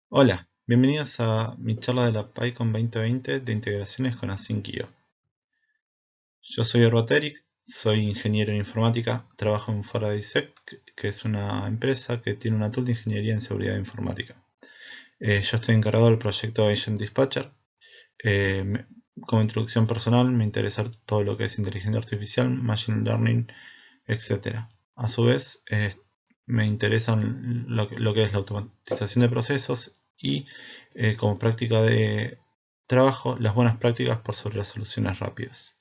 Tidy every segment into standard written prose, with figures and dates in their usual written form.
Hola, bienvenidos a mi charla de la PyCon 2020 de integraciones con Async.io. Yo soy Ervateric, soy ingeniero en informática, trabajo en FaradaySec, que es una empresa que tiene una tool de ingeniería en seguridad informática. Yo estoy encargado del proyecto Agent Dispatcher. Como introducción personal, me interesa todo lo que es inteligencia artificial, machine learning, etc. A su vez, me interesan lo que es la automatización de procesos y como práctica de trabajo, las buenas prácticas por sobre las soluciones rápidas.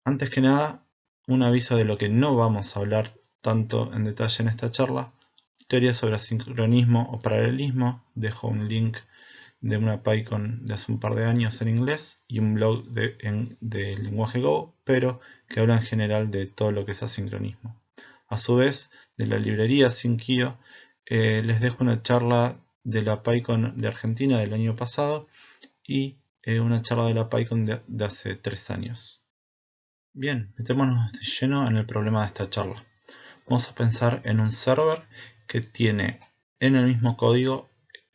Antes que nada, un aviso de lo que no vamos a hablar tanto en detalle en esta charla. Teoría sobre asincronismo o paralelismo. Dejo un link de una PyCon de hace un par de años en inglés y un blog de lenguaje Go, pero que habla en general de todo lo que es asincronismo. A su vez, de la librería Async.io, les dejo una charla de la PyCon de Argentina del año pasado y una charla de la PyCon de hace 3 años. Bien, metémonos de lleno en el problema de esta charla. Vamos a pensar en un server que tiene en el mismo código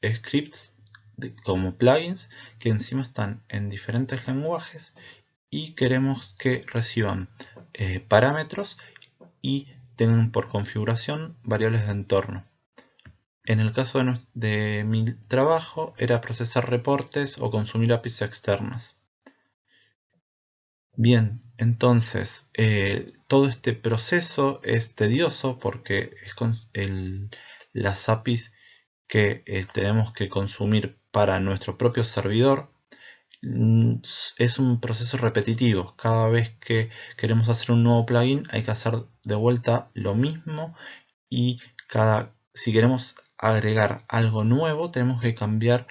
scripts como plugins que encima están en diferentes lenguajes y queremos que reciban parámetros y tengan por configuración variables de entorno. En el caso de mi trabajo era procesar reportes o consumir APIs externas. Bien, entonces todo este proceso es tedioso porque es las APIs que tenemos que consumir para nuestro propio servidor es un proceso repetitivo. Cada vez que queremos hacer un nuevo plugin hay que hacer de vuelta lo mismo y si queremos agregar algo nuevo tenemos que cambiar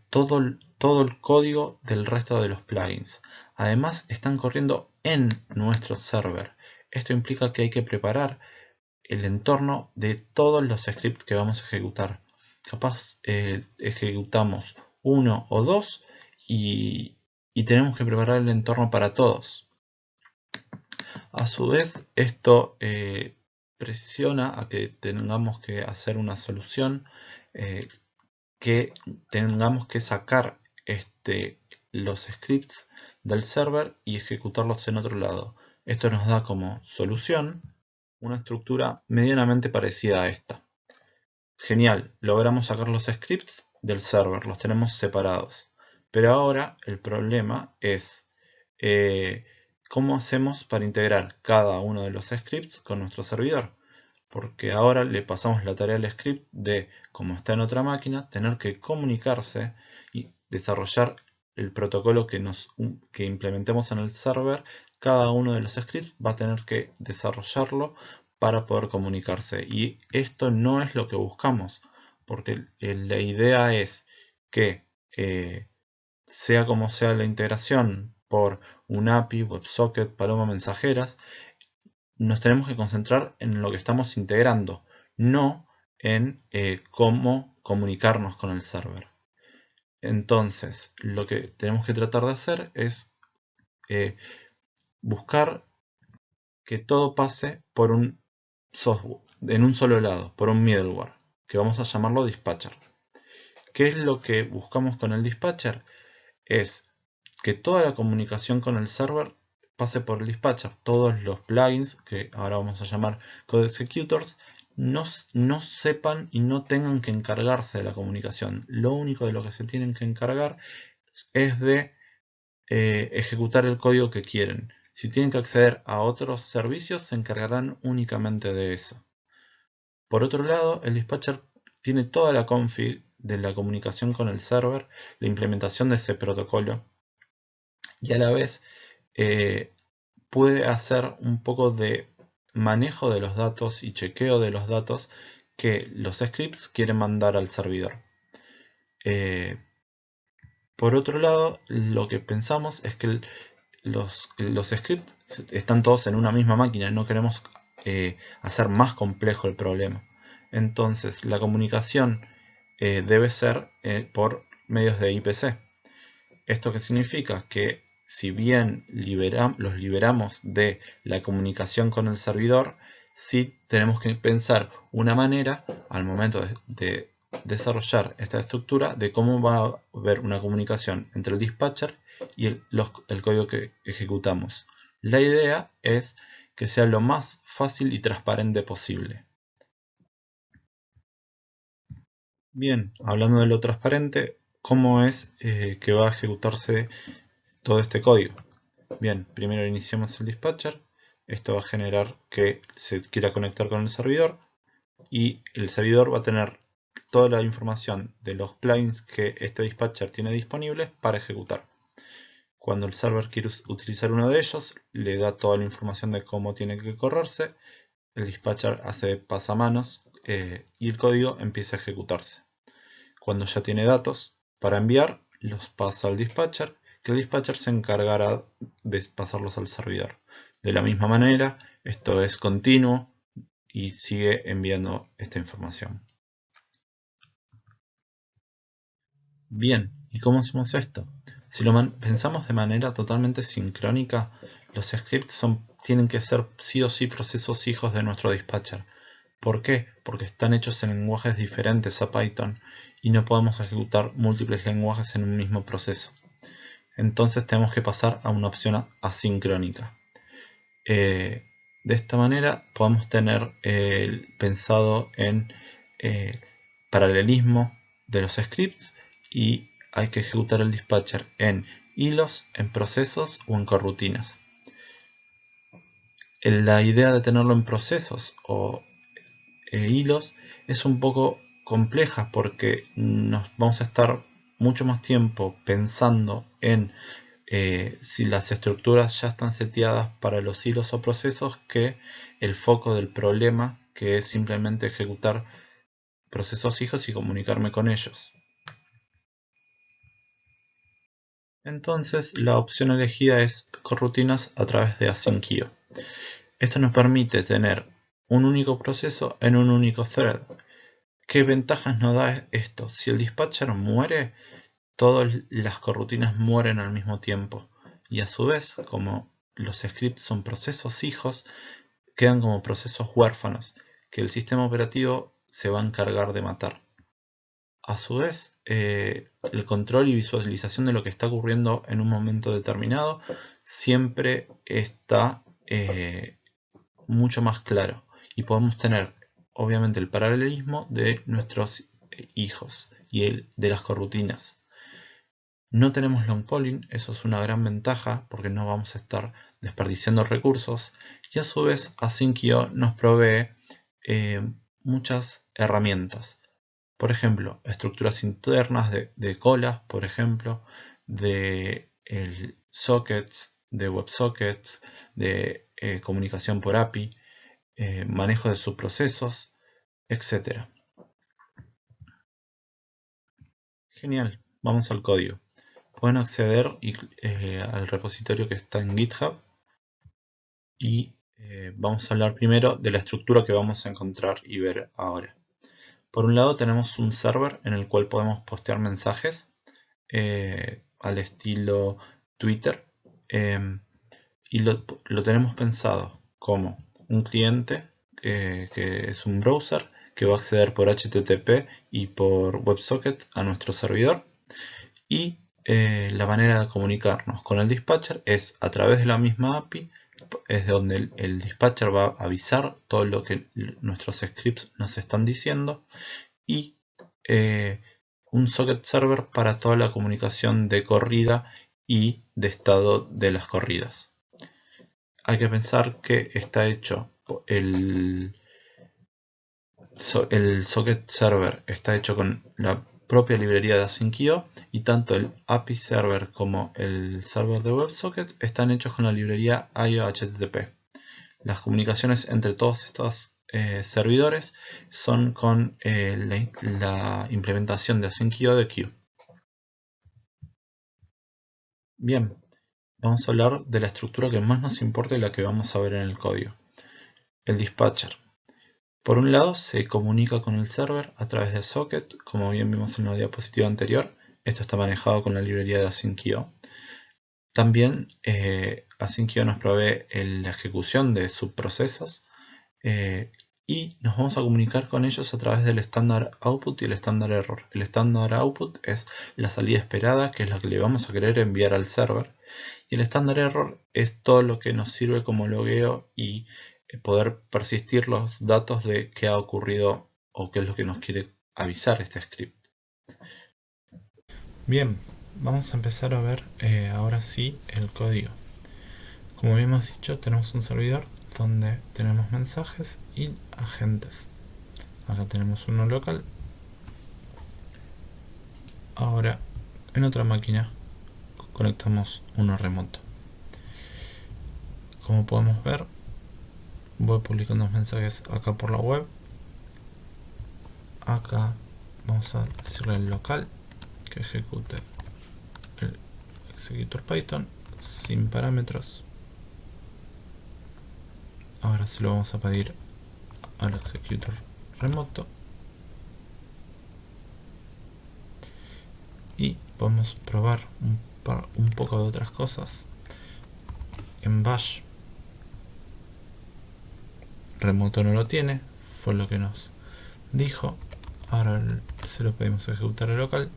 todo el código del resto de los plugins. Además están corriendo en nuestro server. Esto implica que hay que preparar el entorno de todos los scripts que vamos a ejecutar. Capaz ejecutamos uno o dos y tenemos que preparar el entorno para todos. A su vez, esto presiona a que tengamos que hacer una solución eh, que tengamos que sacar los scripts del server y ejecutarlos en otro lado. Esto nos da como solución una estructura medianamente parecida a esta. Genial, logramos sacar los scripts del server, los tenemos separados. Pero ahora el problema es cómo hacemos para integrar cada uno de los scripts con nuestro servidor. Porque ahora le pasamos la tarea al script de, como está en otra máquina, tener que comunicarse y desarrollar el protocolo que implementemos en el server. Cada uno de los scripts va a tener que desarrollarlo para poder comunicarse. Y esto no es lo que buscamos, porque la idea es que sea como sea la integración por un API, WebSocket, Paloma Mensajeras, nos tenemos que concentrar en lo que estamos integrando, no en cómo comunicarnos con el server. Entonces, lo que tenemos que tratar de hacer es buscar que todo pase por un software, en un solo lado, por un middleware, que vamos a llamarlo dispatcher. ¿Qué es lo que buscamos con el dispatcher? Es que toda la comunicación con el server pase por el dispatcher. Todos los plugins, que ahora vamos a llamar code executors, no sepan y no tengan que encargarse de la comunicación. Lo único de lo que se tienen que encargar es de ejecutar el código que quieren. Si tienen que acceder a otros servicios, se encargarán únicamente de eso. Por otro lado, el dispatcher tiene toda la config de la comunicación con el server, la implementación de ese protocolo y a la vez puede hacer un poco de manejo de los datos y chequeo de los datos que los scripts quieren mandar al servidor. Por otro lado, lo que pensamos es que los scripts están todos en una misma máquina, no queremos hacer más complejo el problema. Entonces, la comunicación debe ser por medios de IPC. ¿Esto qué significa? Que si bien los liberamos de la comunicación con el servidor, sí tenemos que pensar una manera al momento de desarrollar esta estructura de cómo va a haber una comunicación entre el dispatcher y el código que ejecutamos. La idea es que sea lo más fácil y transparente posible. Bien, hablando de lo transparente, ¿cómo es que va a ejecutarse todo este código? Bien, primero iniciamos el dispatcher. Esto va a generar que se quiera conectar con el servidor y el servidor va a tener toda la información de los plugins que este dispatcher tiene disponibles para ejecutar. Cuando el server quiere utilizar uno de ellos, le da toda la información de cómo tiene que correrse. El dispatcher hace pasamanos y el código empieza a ejecutarse. Cuando ya tiene datos para enviar, los pasa al dispatcher, que el dispatcher se encargará de pasarlos al servidor. De la misma manera, esto es continuo y sigue enviando esta información. Bien, ¿y cómo hacemos esto? Si lo pensamos de manera totalmente sincrónica, los scripts tienen que ser sí o sí procesos hijos de nuestro dispatcher. ¿Por qué? Porque están hechos en lenguajes diferentes a Python y no podemos ejecutar múltiples lenguajes en un mismo proceso. Entonces tenemos que pasar a una opción asincrónica. De esta manera podemos tener pensado en paralelismo de los scripts y hay que ejecutar el dispatcher en hilos, en procesos o en corrutinas. La idea de tenerlo en procesos o hilos es un poco compleja porque nos vamos a estar mucho más tiempo pensando en si las estructuras ya están seteadas para los hilos o procesos que el foco del problema, que es simplemente ejecutar procesos hijos y comunicarme con ellos. Entonces la opción elegida es corrutinas a través de asyncio. Esto nos permite tener un único proceso en un único thread. ¿Qué ventajas nos da esto? Si el dispatcher muere, todas las corrutinas mueren al mismo tiempo. Y a su vez, como los scripts son procesos hijos, quedan como procesos huérfanos, que el sistema operativo se va a encargar de matar. A su vez, el control y visualización de lo que está ocurriendo en un momento determinado siempre está mucho más claro. Y podemos tener, obviamente, el paralelismo de nuestros hijos y de las corrutinas. No tenemos long polling, eso es una gran ventaja porque no vamos a estar desperdiciando recursos. Y a su vez, asyncio nos provee muchas herramientas. Por ejemplo, estructuras internas de colas, por ejemplo, de sockets, de WebSockets, de comunicación por API, manejo de subprocesos, etc. Genial, vamos al código. Pueden acceder al repositorio que está en GitHub y vamos a hablar primero de la estructura que vamos a encontrar y ver ahora. Por un lado tenemos un server en el cual podemos postear mensajes al estilo Twitter y lo tenemos pensado como un cliente que es un browser que va a acceder por HTTP y por WebSocket a nuestro servidor y la manera de comunicarnos con el dispatcher es a través de la misma API, es donde el dispatcher va a avisar todo lo que nuestros scripts nos están diciendo y un socket server para toda la comunicación de corrida y de estado de las corridas. Hay que pensar que está hecho el socket server está hecho con la propia librería de asyncio y tanto el API server como el server de WebSocket están hechos con la librería IO-HTTP. Las comunicaciones entre todos estos servidores son con la implementación de asyncio de queue. Bien, vamos a hablar de la estructura que más nos importa y la que vamos a ver en el código. El dispatcher. Por un lado se comunica con el server a través de socket, como bien vimos en la diapositiva anterior. Esto está manejado con la librería de asyncio. También asyncio nos provee la ejecución de subprocesos y nos vamos a comunicar con ellos a través del estándar output y el estándar error. El estándar output es la salida esperada, que es la que le vamos a querer enviar al server, y el estándar error es todo lo que nos sirve como logueo y poder persistir los datos de qué ha ocurrido o qué es lo que nos quiere avisar este script. Bien, vamos a empezar a ver ahora sí el código. Como habíamos dicho, tenemos un servidor donde tenemos mensajes y agentes. Acá tenemos uno local. Ahora en otra máquina conectamos uno remoto. Como podemos ver, voy publicando los mensajes acá por la web. Acá vamos a decirle al local que ejecute el executor Python sin parámetros. Ahora se lo vamos a pedir al executor remoto y podemos probar un poco de otras cosas. En bash remoto no lo tiene, fue lo que nos dijo. Ahora se lo pedimos ejecutar al local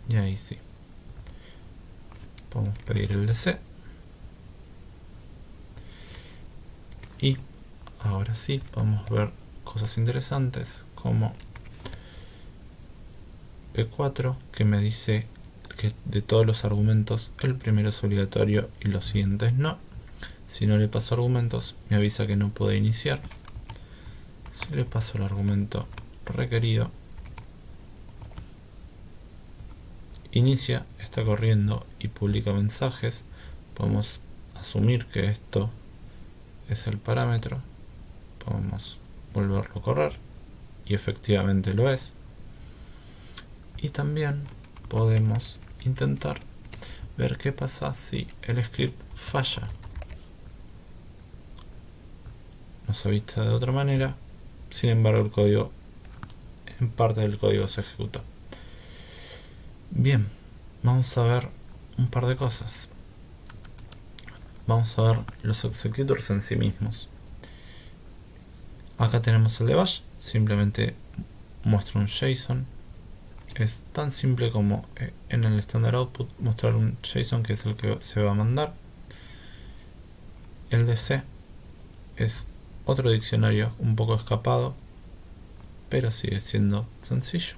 y ahí sí podemos pedir el DC y ahora sí podemos ver cosas interesantes como P4, que me dice que de todos los argumentos el primero es obligatorio y los siguientes no. Si no le paso argumentos me avisa que no puede iniciar. Si le paso el argumento requerido, inicia, está corriendo y publica mensajes. Podemos asumir que esto es el parámetro. Podemos volverlo a correr y efectivamente lo es. Y también podemos intentar ver qué pasa si el script falla. Nos avisa de otra manera, sin embargo el código, en parte del código se ejecutó. Bien, vamos a ver un par de cosas. Vamos a ver los executors en sí mismos. Acá tenemos el de bash, simplemente muestra un JSON. Es tan simple como en el standard output mostrar un JSON, que es el que se va a mandar. El de C es otro diccionario un poco escapado, pero sigue siendo sencillo.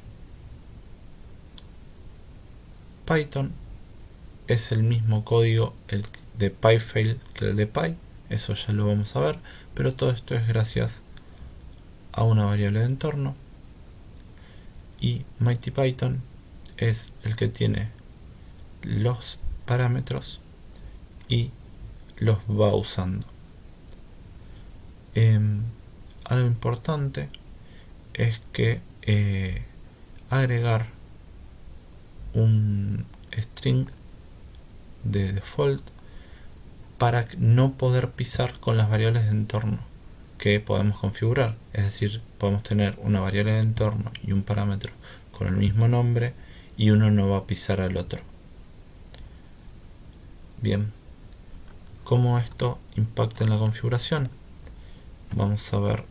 Python es el mismo código el de PyFail que el de Py, eso ya lo vamos a ver, pero todo esto es gracias a una variable de entorno. Y MightyPython es el que tiene los parámetros y los va usando. Algo importante es que agregar un string de default para no poder pisar con las variables de entorno que podemos configurar. Es decir, podemos tener una variable de entorno y un parámetro con el mismo nombre y uno no va a pisar al otro. Bien, ¿cómo esto impacta en la configuración? Vamos a ver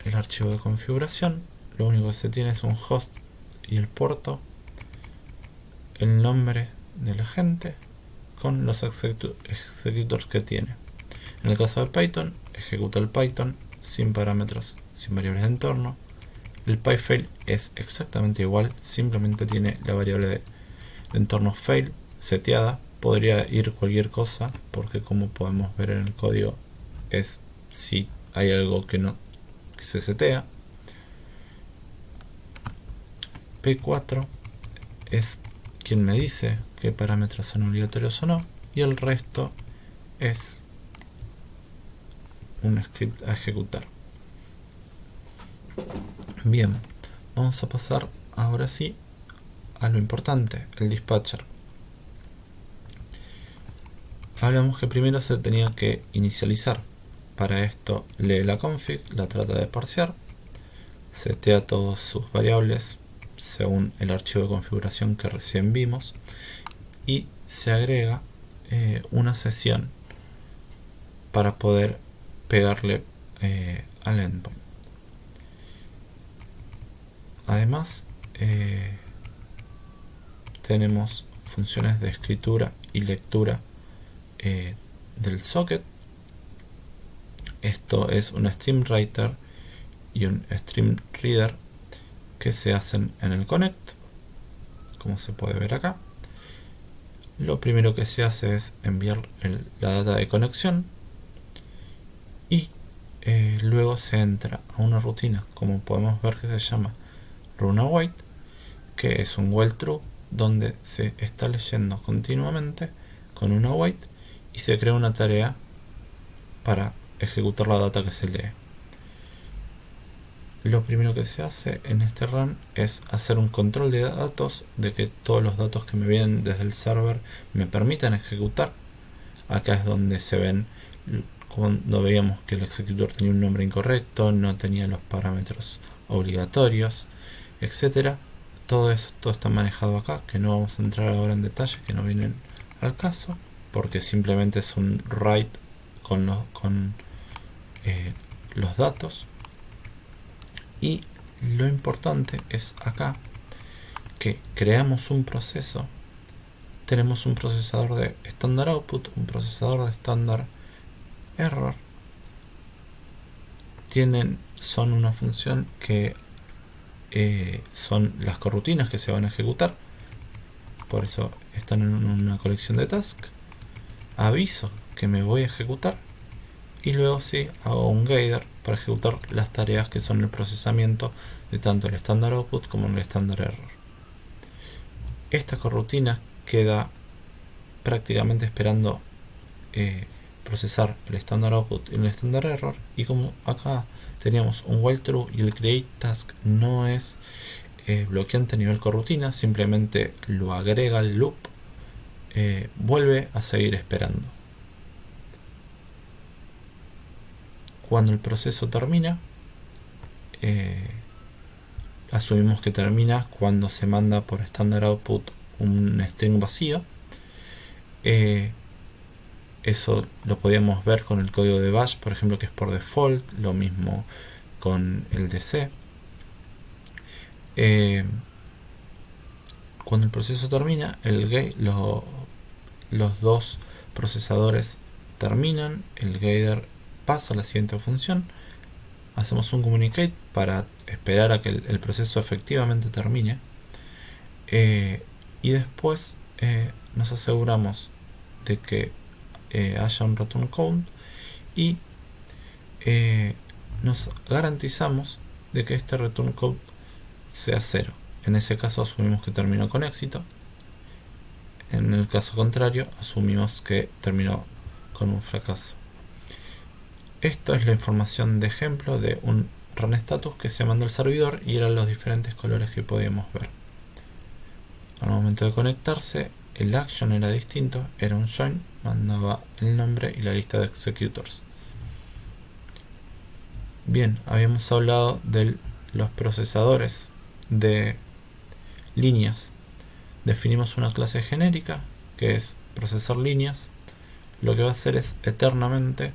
el archivo de configuración. Lo único que se tiene es un host y el puerto, el nombre del agente con los executors que tiene. En el caso de Python, ejecuta el Python sin parámetros, sin variables de entorno. El PyFail es exactamente igual, simplemente tiene la variable de entorno fail seteada. Podría ir cualquier cosa, porque como podemos ver en el código, es si hay algo que se setea. P4 es quien me dice qué parámetros son obligatorios o no, y el resto es un script a ejecutar. Bien, vamos a pasar ahora sí a lo importante, el dispatcher. Hablamos que primero se tenía que inicializar. Para esto lee la config, la trata de parsear, setea todas sus variables según el archivo de configuración que recién vimos y se agrega una sesión para poder pegarle al endpoint. Además, tenemos funciones de escritura y lectura del socket. Esto es un stream writer y un stream reader que se hacen en el connect, como se puede ver acá. Lo primero que se hace es enviar la data de conexión y luego se entra a una rutina, como podemos ver, que se llama runAwait, que es un while true donde se está leyendo continuamente con un await y se crea una tarea para ejecutar la data que se lee. Lo primero que se hace en este run es hacer un control de datos, de que todos los datos que me vienen desde el server me permitan ejecutar. Acá es donde se ven cuando veíamos que el executor tenía un nombre incorrecto, no tenía los parámetros obligatorios, etcétera. Todo esto está manejado acá, que no vamos a entrar ahora en detalle, que no vienen al caso, porque simplemente es un write con los datos. Y lo importante es acá que creamos un proceso. Tenemos un procesador de standard output, un procesador de standard error. Son una función que son las corrutinas que se van a ejecutar. Por eso están en una colección de tasks. Aviso que me voy a ejecutar. Y luego sí hago un gather para ejecutar las tareas que son el procesamiento de tanto el standard output como el standard error. Esta corrutina queda prácticamente esperando procesar el standard output y el standard error, y como acá teníamos un while true y el create task no es bloqueante a nivel corrutina, simplemente lo agrega al loop, vuelve a seguir esperando. Cuando el proceso termina, asumimos que termina cuando se manda por standard output un string vacío. Eso lo podíamos ver con el código de bash, por ejemplo, que es por default. Lo mismo con el DC. Cuando el proceso termina, los dos procesadores terminan, el gather pasa a la siguiente función, hacemos un communicate para esperar a que el proceso efectivamente termine, y después nos aseguramos de que haya un return count y nos garantizamos de que este return count sea 0. En ese caso asumimos que terminó con éxito. En el caso contrario, asumimos que terminó con un fracaso. Esto es la información de ejemplo de un run status que se mandó al servidor y eran los diferentes colores que podíamos ver. Al momento de conectarse, el action era distinto, era un join, mandaba el nombre y la lista de executors. Bien, habíamos hablado de los procesadores de líneas. Definimos una clase genérica que es procesar líneas. Lo que va a hacer es eternamente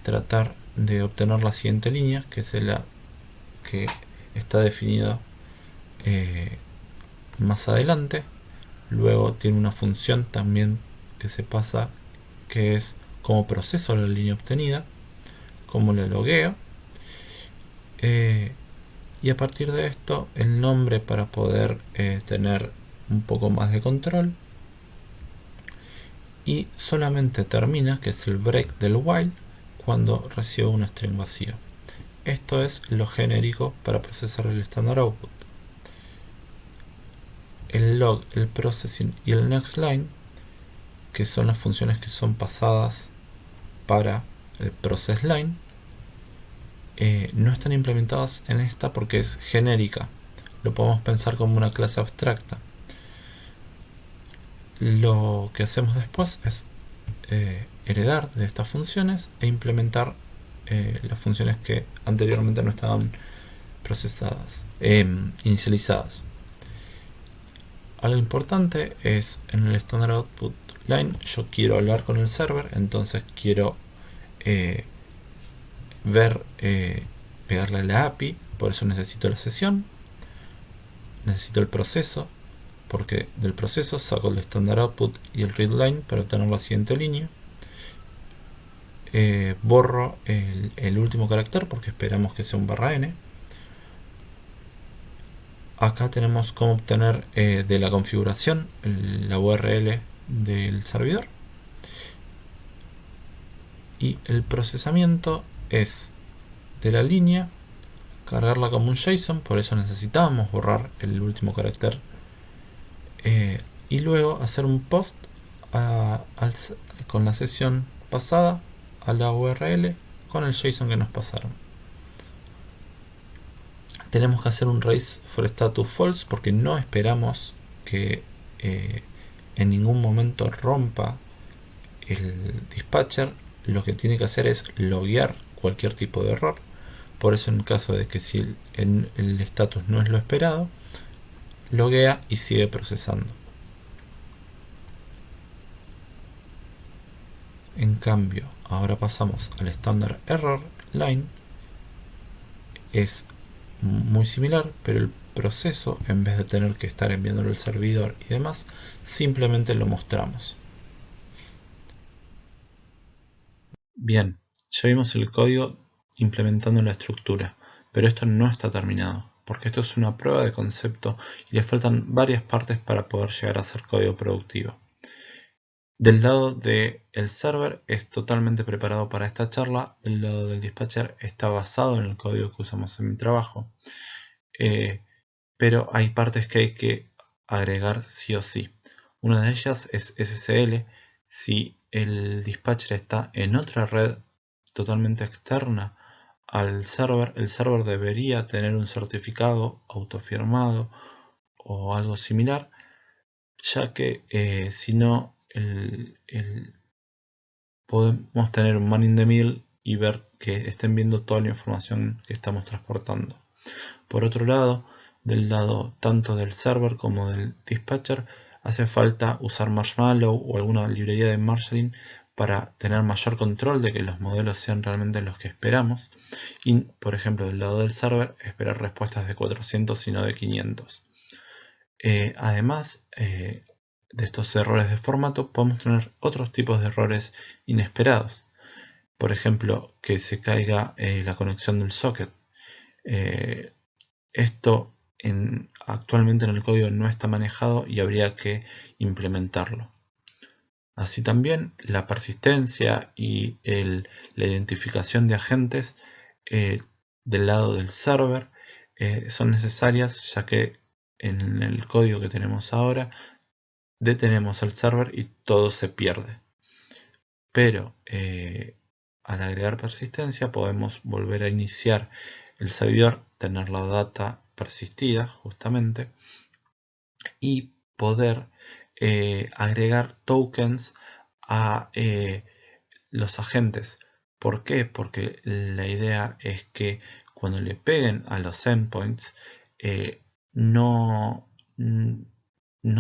tratar de obtener la siguiente línea, que es la que está definida más adelante. Luego tiene una función también que se pasa, que es cómo proceso la línea obtenida, cómo le logueo, y a partir de esto el nombre para poder tener un poco más de control, y solamente termina, que es el break del while, cuando recibo un string vacío. Esto es lo genérico para procesar el standard output. El log, el processing y el next line, que son las funciones que son pasadas para el process line, no están implementadas en esta porque es genérica. Lo podemos pensar como una clase abstracta. Lo que hacemos después es heredar de estas funciones e implementar las funciones que anteriormente no estaban procesadas, inicializadas. Algo importante es, en el standard output line yo quiero hablar con el server, entonces quiero ver, pegarle a la API, por eso necesito la sesión, necesito el proceso, porque del proceso saco el standard output y el readline para obtener la siguiente línea. Borro el último carácter porque esperamos que sea un /n. Acá tenemos cómo obtener de la configuración la URL del servidor. Y el procesamiento es de la línea, cargarla como un JSON, por eso necesitábamos borrar el último carácter. Y luego hacer un post con la sesión pasada a la URL con el JSON que nos pasaron. Tenemos que hacer un raise for status false porque no esperamos que en ningún momento rompa el dispatcher. Lo que tiene que hacer es loguear cualquier tipo de error. Por eso, en caso de que si el status no es lo esperado, loguea y sigue procesando. En cambio, ahora pasamos al standard error line. Es muy similar, pero el proceso, en vez de tener que estar enviándolo al servidor y demás, simplemente lo mostramos. Bien, ya vimos el código implementando la estructura, pero esto no está terminado, porque esto es una prueba de concepto y le faltan varias partes para poder llegar a ser código productivo. Del lado del server es totalmente preparado para esta charla, del lado del dispatcher está basado en el código que usamos en mi trabajo, pero hay partes que hay que agregar sí o sí. Una de ellas es SSL. Si el dispatcher está en otra red totalmente externa al server, el server debería tener un certificado autofirmado o algo similar, ya que si no, podemos tener un man in the middle y ver que estén viendo toda la información que estamos transportando. Por otro lado, del lado tanto del server como del dispatcher, hace falta usar Marshmallow o alguna librería de marshalling para tener mayor control de que los modelos sean realmente los que esperamos. Y, por ejemplo, del lado del server, esperar respuestas de 400 y no de 500. Además de estos errores de formato, podemos tener otros tipos de errores inesperados. Por ejemplo, que se caiga la conexión del socket. Esto actualmente en el código no está manejado y habría que implementarlo. Así también la persistencia y la identificación de agentes del lado del server son necesarias, ya que en el código que tenemos ahora detenemos el server y todo se pierde. Pero al agregar persistencia podemos volver a iniciar el servidor, tener la data persistida justamente y poder agregar tokens a los agentes. ¿Por qué? Porque la idea es que cuando le peguen a los endpoints no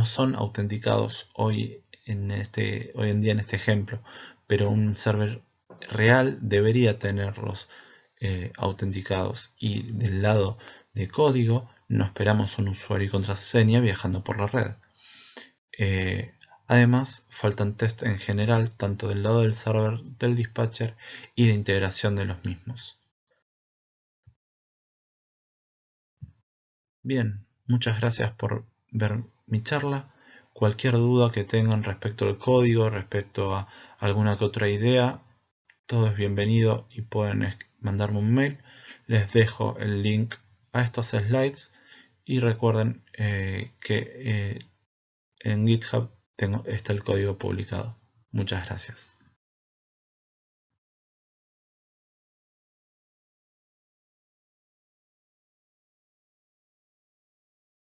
son autenticados hoy en día en este ejemplo, pero un server real debería tenerlos autenticados, y del lado de código no esperamos un usuario y contraseña viajando por la red. Además, faltan tests en general tanto del lado del server del dispatcher y de integración de los mismos. Bien, muchas gracias por ver mi charla. Cualquier duda que tengan respecto al código, respecto a alguna que otra idea, todo es bienvenido y pueden mandarme un mail. Les dejo el link a estos slides y recuerden que en GitHub está el código publicado. Muchas gracias.